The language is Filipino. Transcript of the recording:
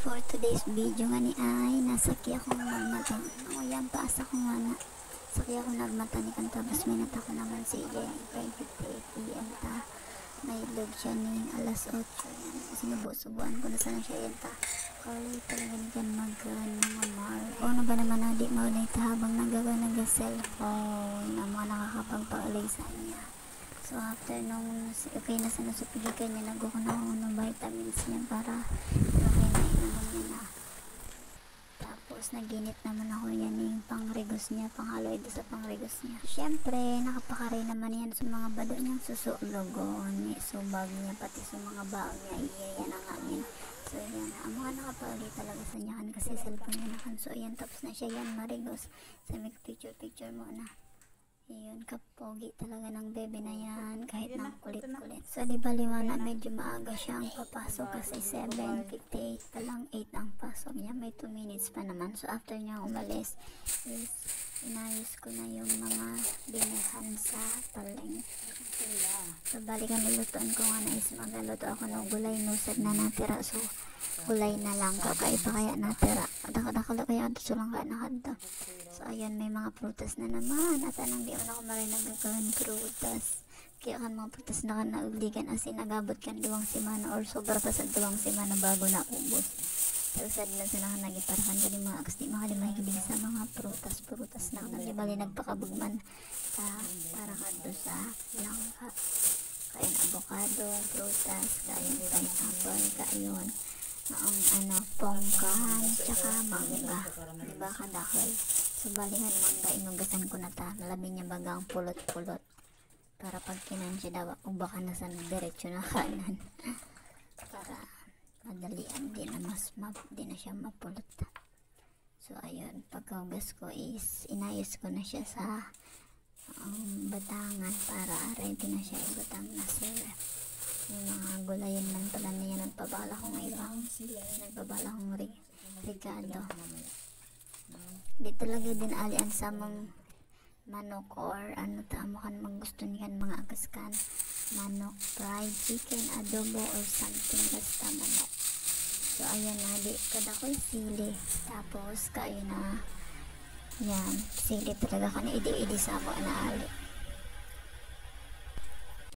For today's video nga ni ay nasaki ako nagmata. O yan paas ako nga na. Saki ako nagmata ni kanta. Tapos minata ko naman si Jen. 5:58 PM ta. May log siya ni alas 8. Sinubo-subuan ko na sana siya yan ta. Kawalay talaga ni kan mga mar. O na ba naman na di maulay ta habang nagawa nag-cellphone na mga nakakapagpaalay sa niya. So after nung okay na sa nasupigikan niya, nag-go ko na ako ng vitamins niya para okay na inaman niya na. Tapos naginit naman ako yan yung pangregos niya, panghaloy doon sa pangregos niya. Siyempre nakapakaray naman yan sa mga bado niyang susulogon, subag niya, pati sa mga baog niya, iyan ang amin. So yan, ang mga nakapalagi talaga sa niya kasi cellphone niya nakan. So yan, tapos na siya yan marigos. Sabi ko picture mo na. Yun, kapogi talaga ng bebe na yan, kahit ng kulit-kulit. So, di ba liwana, medyo maaga siyang papasok kasi 7:58 pa lang, 8 ang pasok niya. May 2 minutes pa naman. So, after niya umalis, is inayos ko na yung mga binilhan sa paleng. So, balikan lulutuan ko nga na is magaluto ako ng gulay nusad na natira. So, gulay na lang, kakaiba kaya natira. Dakala kaya ito sulang ka nakadto. So, ayan, may mga prutas na naman. At anong di ako maray nagagawin prutas. Kaya kan mga prutas na kan nauligan asin nagabot kan 2 semana or sobra pa sa 2 semana bago na ubos. So, sad na sila kan nagiparakan ka mga akas di makalimahigibig sa mga prutas na nalibali nagpakabugman sa para ka doon sa langka. Kain avocado, prutas, kain pineapple, kain ang pongkan, tsaka mangga. Diba kadakol? So, balihan mangga, inugasan ko na ta. Nalamin niya bagang pulot-pulot. Para pag kinan siya daw, o baka nasa diretso na kanan. Para madalian, di na siya mapulot. So, ayun. Pagkahugas ko is, inayos ko na siya sa batangan para ready na siya ibatang na sir. Yung mga gulayan man pala na yan, nagpabala kong ibang nagpabala kong Ricardo. Di talaga din alian sa mong manok or ano tamo kan gusto niyan mga agaskan manok, fried chicken, adobo or something basta manok. So ayan na, di kada ko'y sili. Tapos kayo na yan, sili talaga ka na idi-idi sa ako na ali.